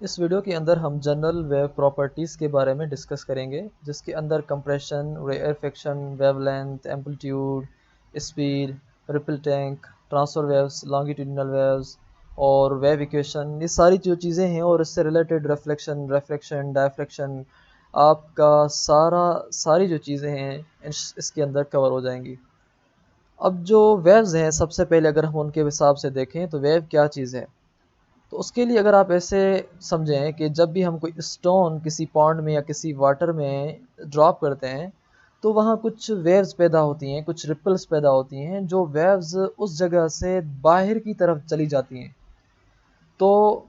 इस वीडियो के अंदर हम जनरल वेव प्रॉपर्टीज़ के बारे में डिस्कस करेंगे, जिसके अंदर compression, rarefaction, wavelength, amplitude, speed, ripple tank, transfer waves, longitudinal waves और वेव इक्वेशन, ये सारी जो चीज़ें हैं और इससे रिलेटेड रिफ्लेक्शन, रिफ्रैक्शन, डायफ्रैक्शन, आपका सारी जो चीज़ें हैं इसके अंदर कवर हो जाएंगी। अब जो वेव्स हैं, सबसे पहले अगर हम उनके हिसाब से देखें तो वेव क्या चीज़ है। तो उसके लिए अगर आप ऐसे समझें कि जब भी हम कोई स्टोन किसी पॉन्ड में या किसी वाटर में ड्रॉप करते हैं, तो वहाँ कुछ वेव्स पैदा होती हैं, कुछ रिपल्स पैदा होती हैं, जो वेव्स उस जगह से बाहर की तरफ चली जाती हैं। तो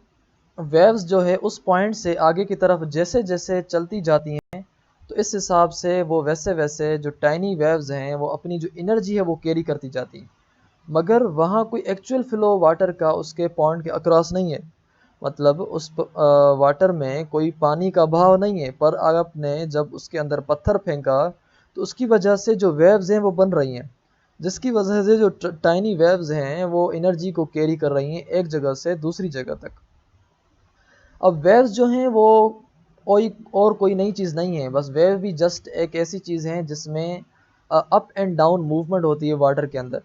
वेव्स जो है उस पॉइंट से आगे की तरफ जैसे जैसे चलती जाती हैं, तो इस हिसाब से वो वैसे वैसे जो टाइनी वेव्स हैं वो अपनी जो एनर्जी है वो कैरी करती जाती हैं। मगर वहाँ कोई एक्चुअल फ्लो वाटर का उसके पॉन्ड के अक्रॉस नहीं है। मतलब उस वाटर में कोई पानी का बहाव नहीं है, पर आपने जब उसके अंदर पत्थर फेंका तो उसकी वजह से जो वेव्स हैं वो बन रही हैं, जिसकी वजह से जो टाइनी वेव्स हैं वो एनर्जी को कैरी कर रही हैं एक जगह से दूसरी जगह तक। अब वेव्स जो हैं वो कोई नई चीज़ नहीं है, बस वेव भी जस्ट एक ऐसी चीज़ है जिसमें अप एंड डाउन मूवमेंट होती है वाटर के अंदर।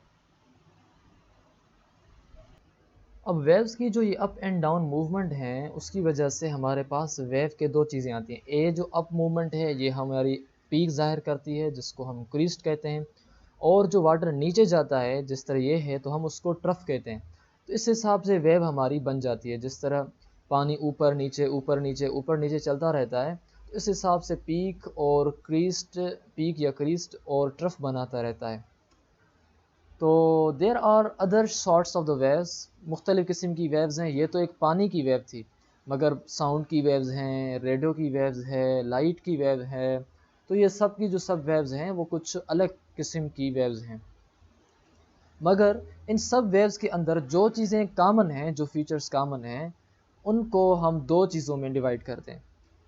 अब वेव्स की जो ये अप एंड डाउन मूवमेंट है, उसकी वजह से हमारे पास वेव के दो चीज़ें आती हैं। ए जो अप मूवमेंट है ये हमारी पीक ज़ाहिर करती है, जिसको हम क्रीस्ट कहते हैं। और जो वाटर नीचे जाता है, जिस तरह ये है, तो हम उसको ट्रफ कहते हैं। तो इस हिसाब से वेव हमारी बन जाती है। जिस तरह पानी ऊपर नीचे ऊपर नीचे ऊपर नीचे चलता रहता है, तो इस हिसाब से पीक और क्रीस्ट, पीक या क्रीस्ट और ट्रफ बनाता रहता है। तो there are other sorts of the waves, मुख्तलिफ़ किस्म की वेव्स हैं। ये तो एक पानी की वेव थी, मगर साउंड की वेव्स हैं, रेडियो की वेव्स है, लाइट की वेव है। तो ये सब की जो सब वेव्स हैं वो कुछ अलग किस्म की वेव्स हैं। मगर इन सब वेव्स के अंदर जो चीज़ें कामन हैं, जो फीचर्स कामन हैं, उनको हम दो चीज़ों में डिवाइड करते हैं।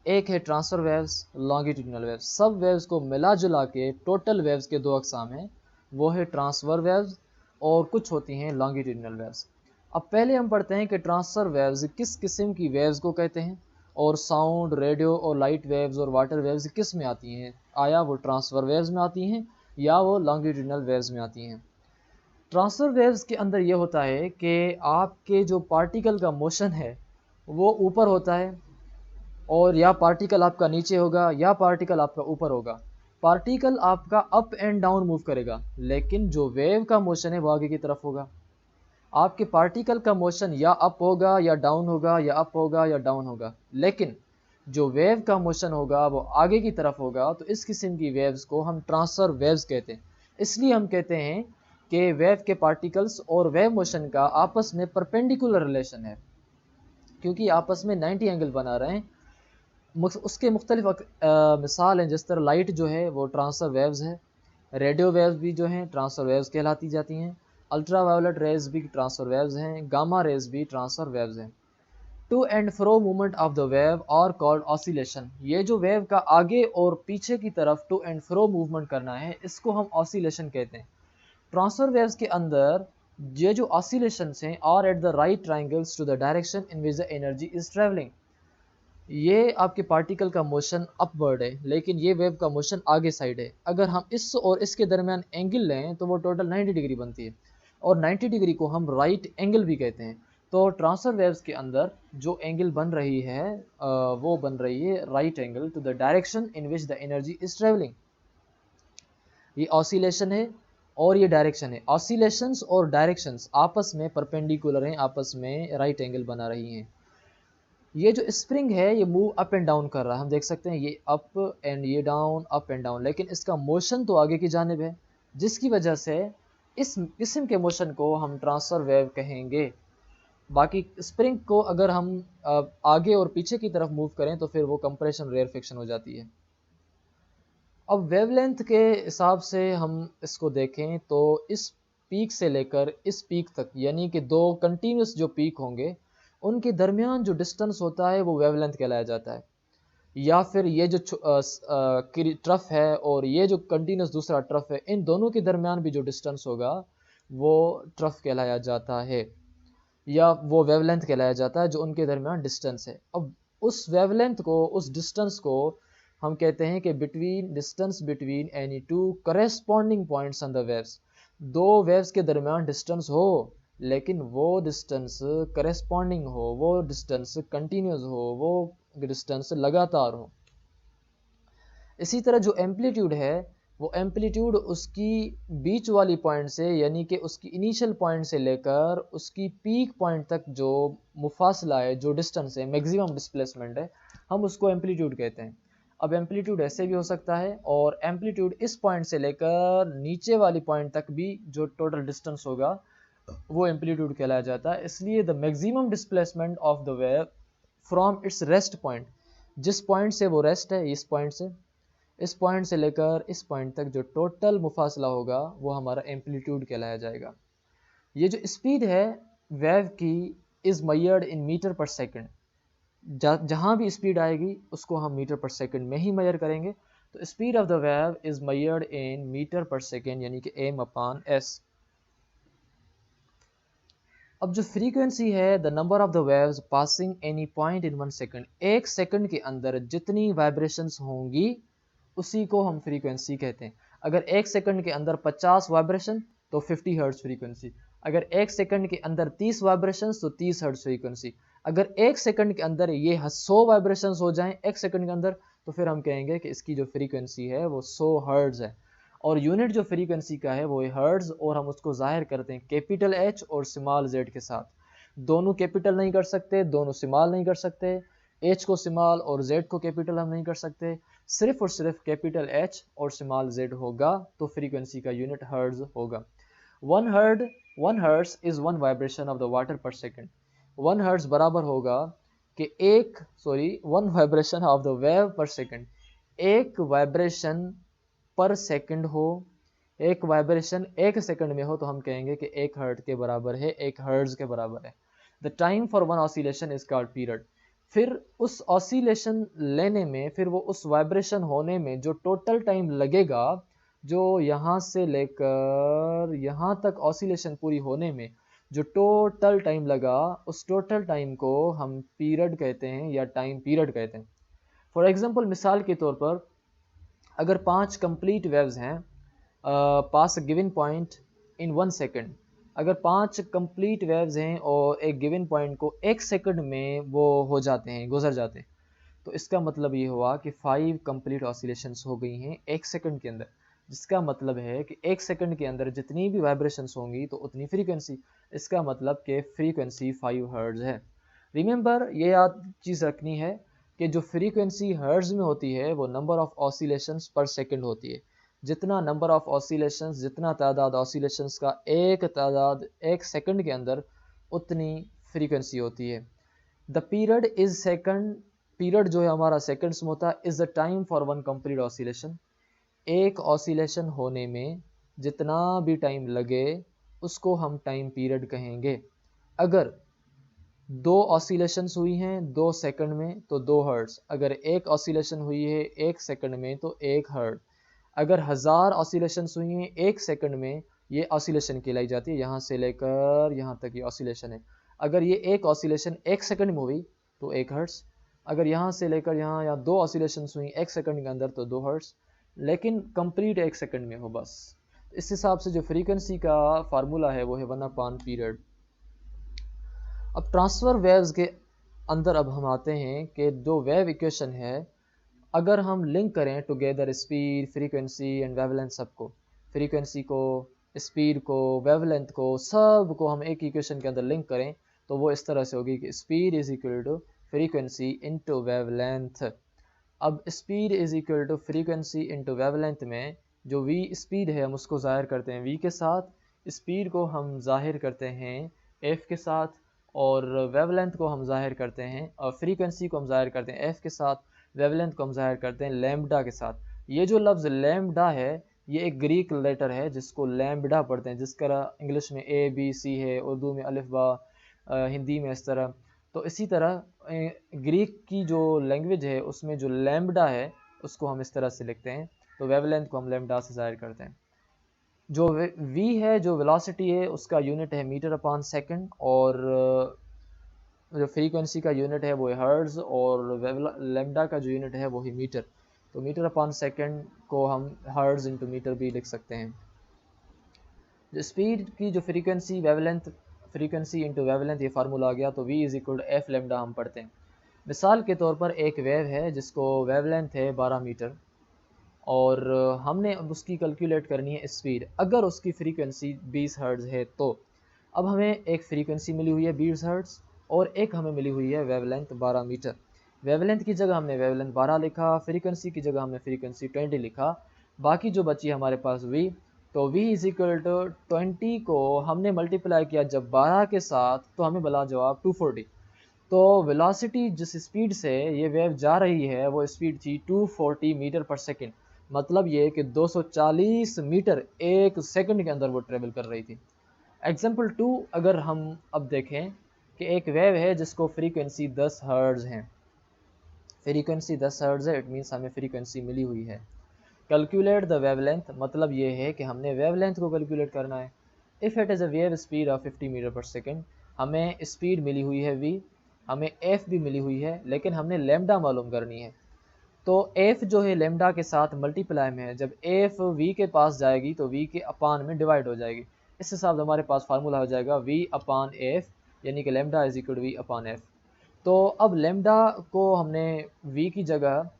एक है ट्रांसफर वेव्स, लॉन्गिट्यूडिनल वेव्स। सब वेव्स को मिला जुला के टोटल वेव्स के दो अकसाम हैं, वो है ट्रांसफर वेव्स और कुछ होती हैं लॉन्गिट्यूडिनल वेव्स। अब पहले हम पढ़ते हैं कि ट्रांसफर वेव्स किस किस्म की वेव्स को कहते हैं, और साउंड, रेडियो और लाइट वेव्स और वाटर वेव्स किस में आती हैं। आया वो ट्रांसफर वेव्स में आती हैं या वो लॉन्गिट्यूडिनल वेव्स में आती हैं। ट्रांसफर वेव्स के अंदर ये होता है कि आपके जो पार्टिकल का मोशन है वो ऊपर होता है, और या पार्टिकल आपका नीचे होगा या पार्टिकल आपका ऊपर होगा। पार्टिकल आपका अप एंड डाउन मूव करेगा, लेकिन जो वेव का मोशन है वो आगे की तरफ होगा। आपके पार्टिकल का मोशन या अप होगा या डाउन होगा, या अप होगा या डाउन होगा, लेकिन जो वेव का मोशन होगा वो आगे की तरफ होगा। तो इस किस्म की वेव्स को हम ट्रांसफर वेव्स कहते हैं। इसलिए हम कहते हैं कि वेव के पार्टिकल्स और वेव मोशन का आपस में परपेंडिकुलर रिलेशन है, क्योंकि आपस में 90 एंगल बना रहे हैं। उसके मुख्तलिफ मिसाल हैं, जिस तरह लाइट जो है वो ट्रांसफर वेव्स है, रेडियो वेव्स भी जो हैं ट्रांसफर वेव्स कहलाती जाती हैं, अल्ट्रा वायोलेट रेज भी ट्रांसफर वेव्स हैं, गामा रेज भी ट्रांसफर वेव्स हैं। To and fro movement of the wave are called oscillation. ये जो वेव का आगे और पीछे की तरफ टू एंड फ्रो मूवमेंट करना है, इसको हम ऑसिलेशन कहते हैं। ट्रांसफर वेव्स के अंदर ये जो ऑसिलेशंस हैं are at the right triangles to the direction in which the energy is travelling. ये आपके पार्टिकल का मोशन अपवर्ड है, लेकिन ये वेव का मोशन आगे साइड है। अगर हम इस और इसके दरमियान एंगल लें तो वो टोटल 90 डिग्री बनती है, और 90 डिग्री को हम राइट एंगल भी कहते हैं। तो ट्रांसफर वेव्स के अंदर जो एंगल बन रही है वो बन रही है right angle to the direction in which the energy is travelling. ये ऑसिलेशन है और ये डायरेक्शन है। ऑसिलेशंस और डायरेक्शंस आपस में परपेंडिकुलर हैं, आपस में राइट एंगल बना रही हैं। ये जो स्प्रिंग है ये मूव अप एंड डाउन कर रहा है, हम देख सकते हैं ये अप एंड ये डाउन, अप एंड डाउन, लेकिन इसका मोशन तो आगे की जानिब है, जिसकी वजह से इस किस्म के मोशन को हम ट्रांसफर वेव कहेंगे। बाकी स्प्रिंग को अगर हम आगे और पीछे की तरफ मूव करें तो फिर वो कंप्रेशन रेयरफेक्शन हो जाती है। अब वेवलेंथ के हिसाब से हम इसको देखें तो इस पीक से लेकर इस पीक तक, यानी कि दो कंटिन्यूस जो पीक होंगे, उनके दरमियान जो डिस्टेंस होता है वो वेवलेंथ कहलाया जाता है। या फिर ये जो ट्रफ है और ये जो कंटिन्यूस दूसरा ट्रफ है, इन दोनों के दरमियान भी जो डिस्टेंस होगा वो ट्रफ कहलाया जाता है। या वो वेवलेंथ कहलाया जाता है जो उनके दरमियान डिस्टेंस है। अब उस वेवलेंथ को, उस डिस्टेंस को हम कहते हैं कि distance between any two corresponding points on the waves. दो वेव्स के दरमियान डिस्टेंस हो, लेकिन वो डिस्टेंस करेस्पॉन्डिंग हो, वो डिस्टेंस कंटिन्यूस हो, वो डिस्टेंस लगातार हो। इसी तरह जो एम्पलीट्यूड है, वो एम्पलीट्यूड उसकी बीच वाली पॉइंट से, यानी कि उसकी इनिशियल पॉइंट से लेकर उसकी पीक पॉइंट तक जो मुफासला है, जो डिस्टेंस है, मैक्सिमम डिस्प्लेसमेंट है, हम उसको एम्पलीट्यूड कहते हैं। अब एम्पलीट्यूड ऐसे भी हो सकता है, और एम्पलीट्यूड इस पॉइंट से लेकर नीचे वाली पॉइंट तक भी जो टोटल डिस्टेंस होगा वो एम्पलीट्यूड कहलाया जाता है। इसलिए the maximum displacement of the wave from its rest point, जिस पॉइंट से वो रेस्ट है, इस पॉइंट से लेकर इस पॉइंट तक जो टोटल मुफासला होगा वो हमारा एम्पलीट्यूड कहलाया जाएगा। ये जो स्पीड है वेव की is measured in metre per second. जहां भी स्पीड आएगी उसको हम मीटर पर सेकंड में ही मेजर करेंगे। तो speed of the wave is measured in metre per second, यानी कि m/s। अब जो फ्रीक्वेंसी है, the number of the waves passing any point in 1 second, एक सेकंड के अंदर जितनी वाइब्रेशंस होंगी उसी को हम फ्रीक्वेंसी कहते हैं। अगर एक सेकंड के अंदर 50 वाइब्रेशन तो 50 हर्ट्ज फ्रीक्वेंसी। अगर एक सेकंड के अंदर 30 वाइब्रेशंस तो 30 हर्ट्ज फ्रीक्वेंसी। अगर एक सेकंड के अंदर ये 100 वाइब्रेशंस हो जाएं एक सेकंड के अंदर, तो फिर हम कहेंगे कि इसकी जो फ्रीक्वेंसी है वो 100 हर्ट्ज है। और यूनिट जो फ्रीक्वेंसी का है वो है हर्ट्ज, और हम उसको जाहिर करते हैं कैपिटल H और स्मॉल z के साथ। दोनों कैपिटल नहीं कर सकते, दोनों स्मॉल नहीं कर सकते, H को स्मॉल और Z को कैपिटल हम नहीं कर सकते, सिर्फ और सिर्फ कैपिटल H और स्मॉल z होगा, तो फ्रीक्वेंसी का यूनिट हर्ट्ज होगा। 1 hertz is 1 vibration of the water पर सेकंड। 1 हर्ट्ज बराबर होगा कि 1 वाइब्रेशन ऑफ द वेव पर सेकंड। एक वाइब्रेशन पर सेकंड हो, एक वाइब्रेशन एक सेकंड में हो, तो हम कहेंगे कि 1 हर्ट्ज के बराबर है, 1 हर्ट्ज के बराबर है। The time for 1 oscillation is called period. फिर उस ऑसिलेशन लेने में, फिर वो उस वाइब्रेशन होने में जो टोटल टाइम लगेगा, जो यहाँ से लेकर यहाँ तक ऑसिलेशन पूरी होने में जो टोटल टाइम लगा, उस टोटल टाइम को हम पीरियड कहते हैं या टाइम पीरियड कहते हैं। फॉर एग्जांपल, मिसाल के तौर पर अगर 5 कंप्लीट वेव्स हैं पास गिवन पॉइंट इन 1 सेकंड, अगर 5 कंप्लीट वेव्स हैं और एक गिवन पॉइंट को 1 सेकंड में वो हो जाते हैं, गुजर जाते हैं, तो इसका मतलब ये हुआ कि 5 कंप्लीट ऑसिलेशंस हो गई हैं 1 सेकंड के अंदर। जिसका मतलब है कि 1 सेकंड के अंदर जितनी भी वाइब्रेशंस होंगी तो उतनी फ्रीक्वेंसी। इसका मतलब कि फ्रीक्वेंसी 5 हर्ट्ज है। रिमेंबर, ये याद चीज़ रखनी है कि जो फ्रीक्वेंसी हर्ट्ज में होती है वो नंबर ऑफ ऑसिलेशंस पर सेकंड होती है। जितना नंबर ऑफ ऑसिलेशंस, जितना तादाद ऑसिलेशंस का एक तादाद 1 सेकंड के अंदर, उतनी फ्रीक्वेंसी होती है। The period is second. Period जो है हमारा सेकंड्स में होता है। Is the time for 1 complete oscillation. एक ऑसिलेशन होने में जितना भी टाइम लगे उसको हम टाइम पीरियड कहेंगे। अगर 2 ऑसिलेशंस हुई हैं 2 सेकंड में तो 2 हर्ट्ज। अगर एक ऑसिलेशन हुई है 1 सेकंड में तो 1 हर्ट्ज। अगर 1000 ऑसिलेशंस हुई हैं 1 सेकंड में, ये ऑसिलेशन कहलाई जाती है। यहाँ से लेकर यहाँ तक ये ऑसिलेशन है। अगर ये एक ऑसिलेशन 1 सेकंड में हुई तो 1 हर्ट्ज। अगर यहाँ से लेकर यहाँ या 2 ऑसिलेशंस हुई 1 सेकंड के अंदर तो 2 हर्ट्ज, लेकिन कंप्लीट 1 सेकंड में हो बस। इस हिसाब से जो फ्रीक्वेंसी का फार्मूला है वो है 1 पीरियड। अब ट्रांसफर वेव्स के अंदर अब हम आते हैं कि जो वेव इक्वेशन है, अगर हम लिंक करें together speed, frequency and wavelength, सबको, फ्रीक्वेंसी को, स्पीड को, वेवलेंथ को, सब को हम एक इक्वेशन के अंदर लिंक करें तो वो इस तरह से होगी कि speed is equal to frequency into wavelength. अब speed is equal to frequency into wavelength में जो वी स्पीड है हम उसको ज़ाहिर करते हैं वी के साथ, स्पीड को हम ज़ाहिर करते हैं एफ के साथ, और वेवलेंथ को हम ज़ाहिर करते हैं, और फ्रीक्वेंसी को हम ज़ाहिर करते हैं एफ के साथ, वेवलेंथ को हम ज़ाहिर करते हैं लैम्बडा के साथ। ये जो लफ्ज़ लैम्बडा है ये एक ग्रीक लेटर है जिसको लैम्बडा पढ़ते हैं, जिस तरह इंग्लिश में ए बी सी है, उर्दू में अलिफ बा, हिंदी में इस तरह। तो इसी तरह ग्रीक की जो लैंग्वेज है उसमें जो लैम्बडा है उसको हम इस तरह से लिखते हैं। तो वेवलेंथ को हम लैम्बडा से ज़ाहिर करते हैं। जो v है, जो वेलोसिटी है, उसका यूनिट है मीटर अपॉन सेकंड, और जो फ्रीक्वेंसी का यूनिट है वो है हर्ट्ज, और लेमडा का जो यूनिट है वो है मीटर। तो मीटर अपॉन सेकंड को हम हर्ट्ज इंटू मीटर भी लिख सकते हैं। जो स्पीड की जो frequency wavelength, frequency into wavelength, ये फार्मूला आ गया। तो v is equal to f lambda हम पढ़ते हैं। मिसाल के तौर पर एक वेव है जिसको वेवलेंथ है 12 मीटर, और हमने अब उसकी कैलकुलेट करनी है स्पीड। अगर उसकी फ्रीक्वेंसी 20 हर्ट्ज़ है तो अब हमें एक फ्रीक्वेंसी मिली हुई है 20 हर्ट्ज़, और एक हमें मिली हुई है वेवलेंथ 12 मीटर। वेवलेंथ की जगह हमने वेवलेंथ 12 लिखा, फ्रीक्वेंसी की जगह हमने फ्रीक्वेंसी 20 लिखा, बाकी जो बची हमारे पास v। तो v इज इक्वल टू 20 को हमने मल्टीप्लाई किया जब 12 के साथ, तो हमें मिला जवाब 240। तो वेलोसिटी जिस स्पीड से ये वेव जा रही है वो स्पीड थी 240 मीटर पर सेकंड। मतलब ये कि 240 मीटर एक सेकंड के अंदर वो ट्रेवल कर रही थी। एग्जाम्पल 2 अगर हम अब देखें कि एक वेव है जिसको फ्रीक्वेंसी 10 हर्ट्ज है, फ्रीक्वेंसी 10 हर्ट्ज है, इट मीन्स हमें फ्रीक्वेंसी मिली हुई है। कैलकुलेट द वेवलेंथ, मतलब ये है कि हमने वेवलेंथ को कैलकुलेट करना है। If it is a wave speed of 50 metre per second, हमें स्पीड मिली हुई है v, हमें f भी मिली हुई है, लेकिन हमने लेमडा मालूम करनी है। तो f जो है लेमडा के साथ मल्टीप्लाई में है, जब f v के पास जाएगी तो v के अपान में डिवाइड हो जाएगी। इस हिसाब से हमारे पास फार्मूला हो जाएगा v अपान f, यानी कि lambda is equal to v upon f। तो अब लेमडा को हमने v की जगह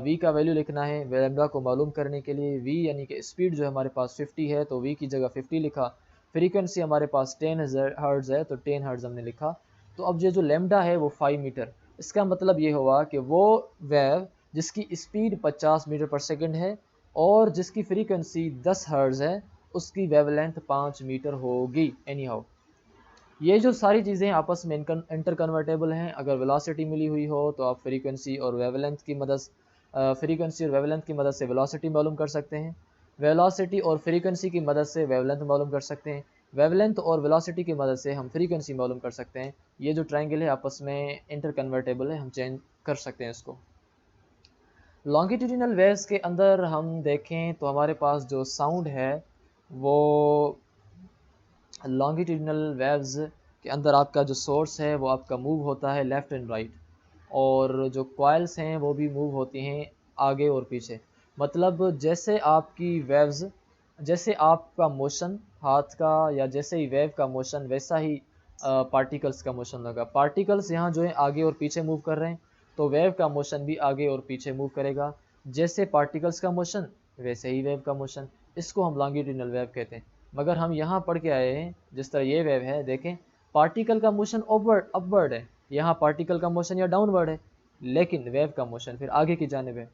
v का वैल्यू लिखना है लेमडा को मालूम करने के लिए। v यानी कि स्पीड जो हमारे पास 50 है तो v की जगह 50 लिखा। फ्रीक्वेंसी हमारे पास 10 हर्ट्ज़ है तो 10 हर्ट्ज़ हमने लिखा। तो अब ये जो लेमडा है वो 5 मीटर, इसका मतलब ये हुआ कि वो वेव जिसकी स्पीड 50 मीटर पर सेकंड है और जिसकी फ्रीक्वेंसी 10 हर्ट्ज़ है, उसकी वेवलेंथ 5 मीटर होगी। एनी हाउ, ये जो सारी चीज़ें आपस में इंटर कन्वर्टेबल हैं। अगर वेलोसिटी मिली हुई हो तो आप फ्रीक्वेंसी और वेवलेंथ की मदद से वेलोसिटी मालूम कर सकते हैं, वेलोसिटी और फ्रीक्वेंसी की मदद से वेवलेंथ मालूम कर सकते हैं, वेवलेंथ और वेलोसिटी की मदद से हम फ्रीक्वेंसी मालूम कर सकते हैं। ये जो ट्रायंगल है आपस में इंटर कन्वर्टेबल है, हम चेंज कर सकते हैं इसको। लॉन्गिट्यूडिनल वेव्स के अंदर हम देखें तो हमारे पास जो साउंड है वो लॉन्गिट्यूडिनल वेव्स के अंदर आपका जो सोर्स है वो आपका मूव होता है लेफ़्ट एंड राइट, और जो कॉइल्स हैं वो भी मूव होती हैं आगे और पीछे। मतलब जैसे आपकी वेव्स, जैसे आपका मोशन हाथ का या जैसे ही वेव का मोशन, वैसा ही पार्टिकल्स का मोशन होगा। पार्टिकल्स यहाँ जो है आगे और पीछे मूव कर रहे हैं, तो वेव का मोशन भी आगे और पीछे मूव करेगा। जैसे पार्टिकल्स का मोशन वैसे ही वेव का मोशन, इसको हम लॉन्गिट्यूडिनल वेव कहते हैं। मगर हम यहाँ पढ़ के आए हैं जिस तरह ये वेव है, देखें पार्टिकल का मोशन अपवर्ड है, यहाँ पार्टिकल का मोशन या डाउनवर्ड है, लेकिन वेव का मोशन फिर आगे की जानिब है,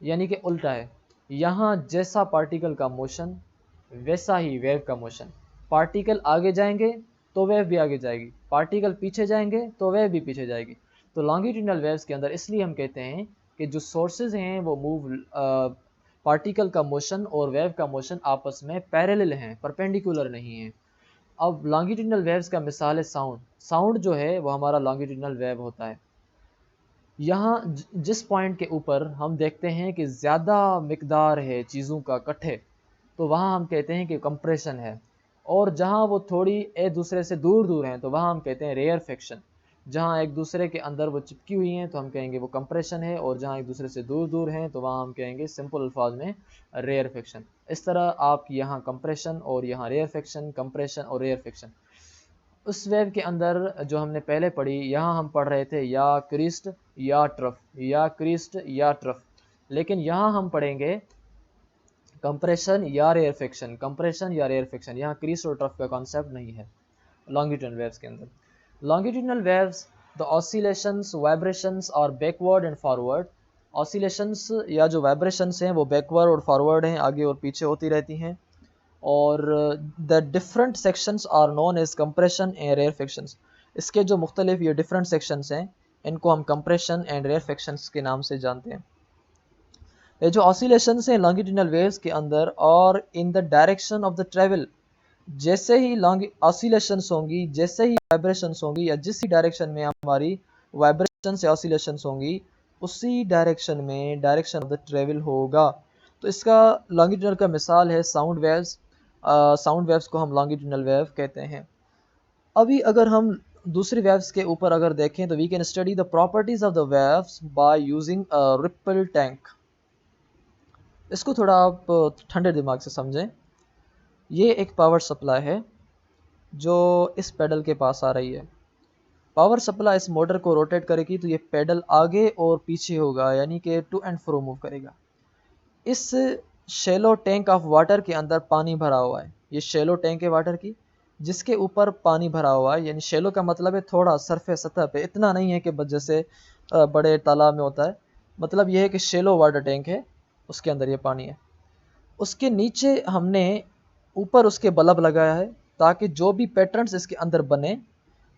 यानी कि उल्टा है। यहाँ जैसा पार्टिकल का मोशन वैसा ही वेव का मोशन। पार्टिकल आगे जाएंगे तो वेव भी आगे जाएगी, पार्टिकल पीछे जाएंगे तो वेव भी पीछे जाएगी। तो लॉन्गिट्यूडिनल वेव्स के अंदर इसलिए हम कहते हैं कि जो सोर्सेज हैं वो मूव, पार्टिकल का मोशन और वेव का मोशन आपस में पैरेलल हैं, परपेंडिकुलर नहीं है। अब लॉन्गिट्यूडिनल वेव्स का मिसाल है साउंड। साउंड जो है वो हमारा लॉन्गिट्यूडिनल वेव होता है। यहाँ जिस पॉइंट के ऊपर हम देखते हैं कि ज़्यादा मिकदार है चीज़ों का इकट्ठे, तो वहाँ हम कहते हैं कि कंप्रेशन है, और जहाँ वो थोड़ी एक दूसरे से दूर दूर हैं तो वहाँ हम कहते हैं रेयरफेक्शन। जहाँ एक दूसरे के अंदर वो चिपकी हुई हैं तो हम कहेंगे वो कंप्रेशन है, और जहाँ एक दूसरे से दूर दूर हैं तो वहाँ हम कहेंगे सिंपल अल्फाज में रेयरफेक्शन। इस तरह आप यहाँ कंप्रेशन और यहाँ रेयरफेक्शन, कंप्रेशन और रेयरफेक्शन। उस वेव के अंदर जो हमने पहले पढ़ी, यहाँ हम पढ़ रहे थे या क्रिस्ट या ट्रफ, या क्रिस्ट या ट्रफ, लेकिन यहाँ हम पढ़ेंगे कंप्रेशन या रेयरफेक्शन, कंप्रेशन या रेयरफेक्शन। यहाँ क्रिस्ट और ट्रफ का कॉन्सेप्ट नहीं है लॉन्गिट्यूडिनल वेव्स के अंदर। Longitudinal waves, the oscillations, vibrations और बैकवर्ड एंड फॉरवर्ड। ऑसिलेशंस या जो वाइब्रेशंस हैं वो बैकवर्ड और फॉरवर्ड हैं, आगे और पीछे होती रहती हैं। और the different sections are known as compression and rarefactions. इसके जो मुख्तलिफ ये डिफरेंट सेक्शंस हैं इनको हम कंप्रेशन एंड रेयरफेक्शंस के नाम से जानते हैं। ये जो ऑसिलेशंस हैं लॉन्गिट्यूडिनल वेव्स के अंदर और in the direction of the travel, जैसे ही लॉन्ग ऑसिलेशंस होंगी, जैसे ही वाइब्रेशंस होंगी, या जिस डायरेक्शन में हमारी वाइब्रेशन से ऑसिलेशंस होंगी, उसी डायरेक्शन में डायरेक्शन ऑफ द ट्रेवल होगा। तो इसका लॉन्गिट्यूडिनल का मिसाल है साउंड वेव्स। साउंड वेव्स को हम लॉन्गिट्यूडनल वेव कहते हैं। अभी अगर हम दूसरी वेव्स के ऊपर अगर देखें तो we can study the properties of the waves by using a ripple tank. इसको थोड़ा आप ठंडे दिमाग से समझें। ये एक पावर सप्लाई है जो इस पेडल के पास आ रही है। पावर सप्लाई इस मोटर को रोटेट करेगी तो ये पेडल आगे और पीछे होगा, यानी कि टू एंड फ्रो मूव करेगा। इस शैलो टैंक ऑफ वाटर के अंदर पानी भरा हुआ है। ये शैलो टैंक है वाटर की, जिसके ऊपर पानी भरा हुआ है। यानी शैलो का मतलब है थोड़ा सरफेस, सतह पे, इतना नहीं है कि बस जैसे बड़े तालाब में होता है। मतलब ये है कि शैलो वाटर टैंक है, उसके अंदर ये पानी है। उसके नीचे हमने ऊपर उसके बल्ब लगाया है ताकि जो भी पैटर्न्स इसके अंदर बने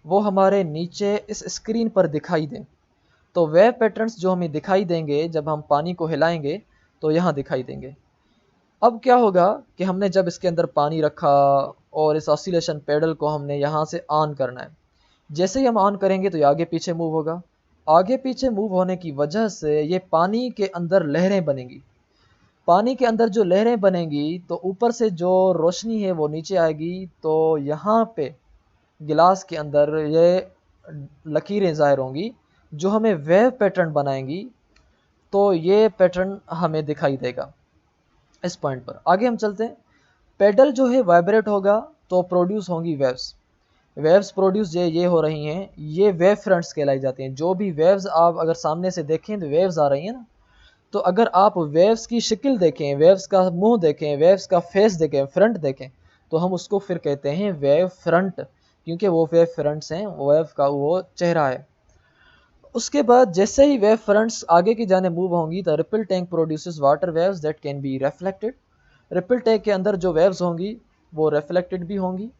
वो हमारे नीचे इस स्क्रीन पर दिखाई दें। तो वेव पैटर्न्स जो हमें दिखाई देंगे जब हम पानी को हिलाएंगे तो यहाँ दिखाई देंगे। अब क्या होगा कि हमने जब इसके अंदर पानी रखा और इस ऑसिलेशन पेडल को हमने यहाँ से ऑन करना है। जैसे ही हम ऑन करेंगे तो ये आगे पीछे मूव होगा। आगे पीछे मूव होने की वजह से ये पानी के अंदर लहरें बनेंगी। पानी के अंदर जो लहरें बनेंगी तो ऊपर से जो रोशनी है वो नीचे आएगी, तो यहाँ पे गिलास के अंदर ये लकीरें ज़ाहिर होंगी जो हमें वेव पैटर्न बनाएंगी। तो ये पैटर्न हमें दिखाई देगा। इस पॉइंट पर आगे हम चलते हैं। पेडल जो है वाइब्रेट होगा तो प्रोड्यूस होंगी वेव्स। वेव्स प्रोड्यूस ये हो रही हैं, ये वेव फ्रंट्स कहलाई जाती हैं। जो भी वेव्स आप अगर सामने से देखें तो वेव्स आ रही हैं ना, तो अगर आप वेव्स की शक्ल देखें, वेव्स का मुंह देखें, वेव्स का फेस देखें, फ्रंट देखें, तो हम उसको फिर कहते हैं वेव फ्रंट, क्योंकि वो वेव फ्रंट्स हैं, वेव का वो चेहरा है। उसके बाद जैसे ही वेव फ्रंट्स आगे की जाने मूव होंगी तो ripple tank produces water waves that can be reflected. Ripple tank के अंदर जो वेव्स होंगी वो रिफ्लेक्टेड भी होंगी,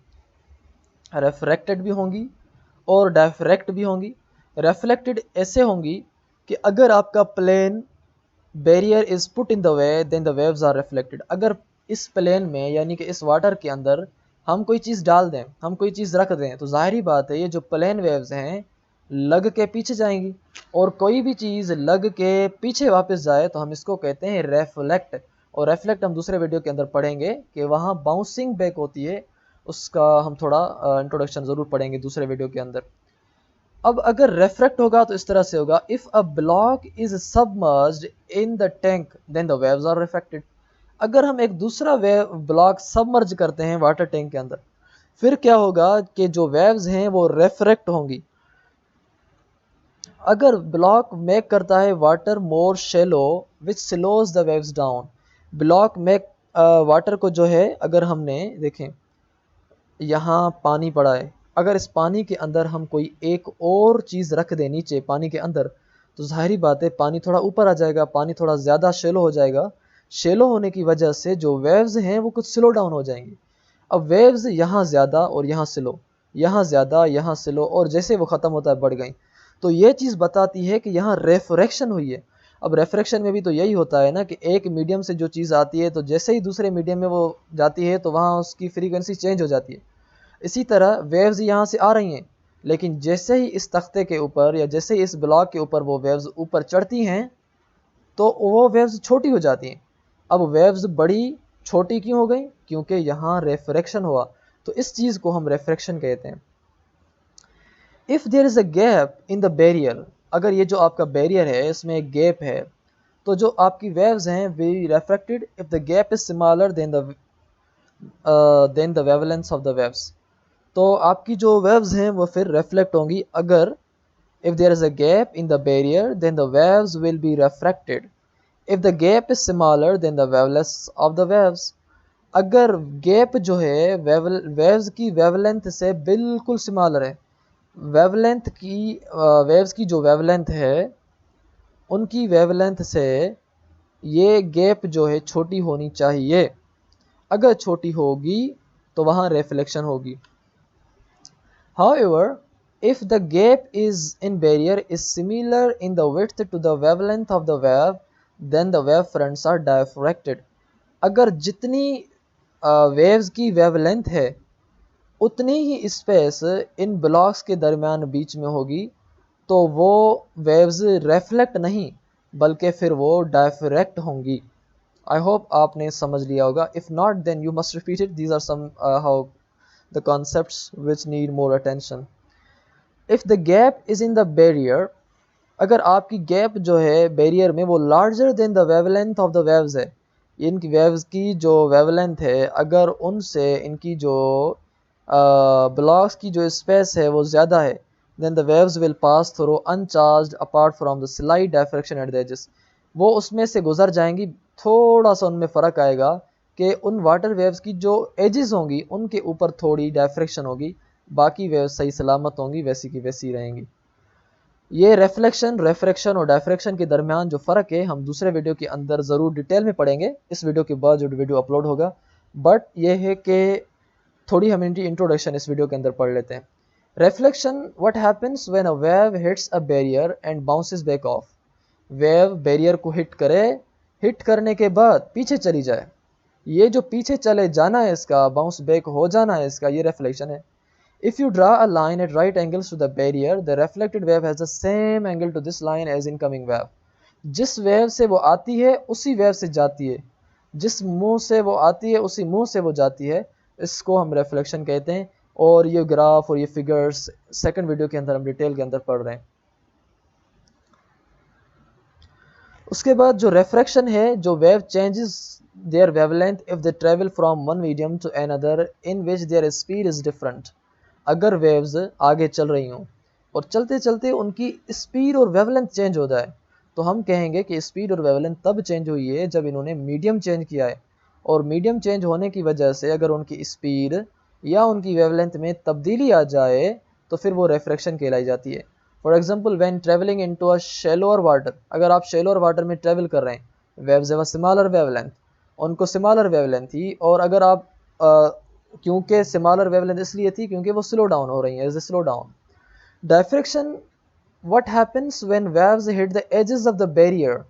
रिफ्रैक्टेड भी होंगी और डायफ्रैक्ट भी होंगी। रिफ्लेक्टेड ऐसे होंगी कि अगर आपका plane barrier is put in the way then the waves are reflected. अगर इस प्लेन में यानी कि इस वाटर के अंदर हम कोई चीज़ डाल दें, हम कोई चीज़ रख दें, तो जाहिर बात है ये जो प्लेन वेव्स हैं लग के पीछे जाएंगी, और कोई भी चीज़ लग के पीछे वापस जाए तो हम इसको कहते हैं रेफ्लेक्ट। और रेफ्लेक्ट हम दूसरे वीडियो के अंदर पढ़ेंगे कि वहाँ बाउंसिंग बैक होती है, उसका हम थोड़ा इंट्रोडक्शन ज़रूर पढ़ेंगे दूसरे वीडियो के अंदर। अब अगर रेफ्रेक्ट होगा तो इस तरह से होगा, if a block is submerged in the tank then the waves are reflected. अगर हम एक दूसरा वेव ब्लॉक सबमर्ज करते हैं वाटर टैंक के अंदर, फिर क्या होगा कि जो वेव्स हैं वो रेफ्रेक्ट होंगी। अगर ब्लॉक मेक करता है water more shallow which slows the waves down. Block make water को जो है, अगर हमने देखें यहाँ पानी पड़ा है, अगर इस पानी के अंदर हम कोई एक और चीज़ रख दें नीचे पानी के अंदर, तो जाहिर बात है पानी थोड़ा ऊपर आ जाएगा, पानी थोड़ा ज़्यादा शेलो हो जाएगा। शेलो होने की वजह से जो वेव्स हैं वो कुछ स्लो डाउन हो जाएंगी। अब वेव्स यहाँ ज़्यादा और यहाँ स्लो, यहाँ ज़्यादा यहाँ स्लो, और जैसे वो ख़त्म होता है बढ़ गई। तो ये चीज़ बताती है कि यहाँ रेफ्रैक्शन हुई है। अब रेफ्रैक्शन में भी तो यही होता है ना कि एक मीडियम से जो चीज़ आती है तो जैसे ही दूसरे मीडियम में वो जाती है तो वहाँ उसकी फ्रीक्वेंसी चेंज हो जाती है। इसी तरह वेव्स यहाँ से आ रही हैं, लेकिन जैसे ही इस तख्ते के ऊपर या जैसे ही इस ब्लॉक के ऊपर वो वेव्स ऊपर चढ़ती हैं तो वो वेव्स छोटी हो जाती हैं। अब वेव्स बड़ी छोटी क्यों हो गई? क्योंकि यहाँ रेफ्रैक्शन हुआ। तो इस चीज़ को हम रेफ्रैक्शन कहते हैं। If there is a gap in the barrier, अगर ये जो आपका बैरियर है इसमें एक गैप है, तो जो आपकी वेव्स हैं वे refracted if the gap is smaller than the wavelength of the waves. तो आपकी जो वेव्स हैं वो फिर रिफ्लेक्ट होंगी। अगर if there is a gap in the barrier then the waves will be refracted. If the gap is smaller then the wavelength of the waves. अगर gap जो है वेव्स की वेवलेंथ से बिल्कुल सिमिलर है, वेवलेंथ की वेव्स की जो वेवलेंथ है उनकी वेवलेंथ से ये गैप जो है छोटी होनी चाहिए। अगर छोटी होगी तो वहाँ रिफ्लेक्शन होगी। However, if the gap is in barrier is similar in the width to the wavelength of the wave, then the wave fronts are diffracted. अगर जितनी वेव्स की वेवलेंथ है उतनी ही स्पेस इन ब्लॉक्स के दरमियान बीच में होगी, तो वो वेव्स रेफ्लेक्ट नहीं बल्कि फिर वो डायफ्रैक्ट होंगी। आई होप आपने समझ लिया होगा. If not then you must repeat it. These are somehow the concepts which need more attention. If the gap is in the barrier, अगर आपकी गैप जो है बैरियर में वो larger than the wavelength of the waves है, इनकी waves की जो वेवलेंथ है अगर उनसे इनकी जो ब्लॉक्स की जो स्पेस है वो ज़्यादा है, then the waves will pass through uncharged apart from the slight diffraction at the edges. वो उसमें से गुजर जाएंगी. थोड़ा सा उनमें फ़र्क आएगा कि उन वाटर वेव्स की जो एजेस होंगी उनके ऊपर थोड़ी डायफ्रैक्शन होगी, बाकी वेव्स सही सलामत होंगी, वैसी की वैसी रहेंगी. ये रिफ्लेक्शन, रिफ्रैक्शन और डायफ्रैक्शन के दरमियान जो फ़र्क है हम दूसरे वीडियो के अंदर ज़रूर डिटेल में पढ़ेंगे, इस वीडियो के बाद जो वीडियो अपलोड होगा. बट ये है कि थोड़ी हम इनकी इंट्रोडक्शन इस वीडियो के अंदर पढ़ लेते हैं. Reflection, what happens when a wave hits a barrier and bounces back of. Wave barrier को हिट करे, हिट करने के बाद पीछे चली जाए, ये जो पीछे चले जाना है इसका, बाउंस बैक हो जाना है इसका, ये रिफ्लेक्शन है. If you draw a line at right angles to the barrier, the reflected wave has the same angle to this line as incoming wave. जिस वेव से वो आती है उसी वेव से जाती है, जिस मुंह से वो आती है उसी मुंह से वो जाती है, इसको हम रिफ्लेक्शन कहते हैं. और ये ग्राफ और ये फिगर्स सेकंड वीडियो के अंदर हम डिटेल के अंदर पढ़ रहे हैं. उसके बाद जो रिफ्रैक्शन है, जो wave changes their wavelength if they travel from one medium to another in which their speed is different. अगर वेव्स आगे चल रही हों और चलते चलते उनकी स्पीड और वेवलेंथ चेंज हो जाए, तो हम कहेंगे कि स्पीड और वेवलेंथ तब चेंज हुई है जब इन्होंने मीडियम चेंज किया है. और मीडियम चेंज होने की वजह से अगर उनकी स्पीड या उनकी वेवलेंथ में तब्दीली आ जाए तो फिर वो रिफ्रैक्शन कहलाई जाती है. For example when travelling into a shallower water, अगर आप शैलोअर वाटर में ट्रेवल कर रहे हैं, waves have a similar wavelength, उनको सिमिलर वेवलेंथ थी. और अगर आप क्योंकि सिमिलर वेवलेंथ इसलिए थी क्योंकि वो स्लो डाउन हो रही है, as a slow down. Diffraction, what happens when waves hit the edges of the barrier.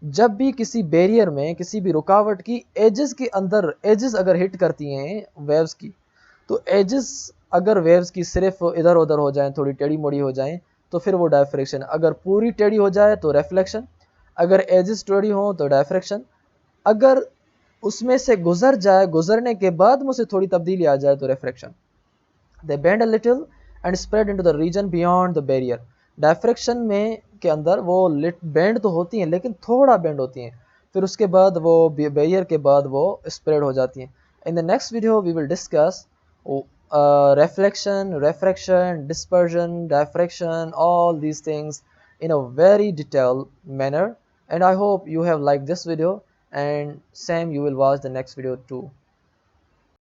जब भी किसी बैरियर में, किसी भी रुकावट की एजेस के अंदर, एजेस अगर हिट करती हैं वेव्स की, तो एजेस अगर वेव्स की सिर्फ इधर उधर हो जाएं, थोड़ी टेढ़ी मोड़ी हो जाएं, तो फिर वो डायफ्रैक्शन. अगर पूरी टेढ़ी हो जाए तो रिफ्लेक्शन, अगर एजेस टेढ़ी हो तो डायफ्रैक्शन, अगर उसमें से गुजर जाए, गुजरने के बाद मुझसे थोड़ी तब्दीली आ जाए तो refraction. They bend a little and spread into the region beyond the barrier. Diffraction में के अंदर वो बेंड तो होती हैं लेकिन थोड़ा बेंड होती हैं, फिर उसके बाद वो बैरियर के बाद वो स्प्रेड हो जाती हैं. In the next video we will discuss reflection, refraction, dispersion, diffraction, all these things in a very detailed manner. And I hope you have liked this video, and Sam, you will watch the next video too.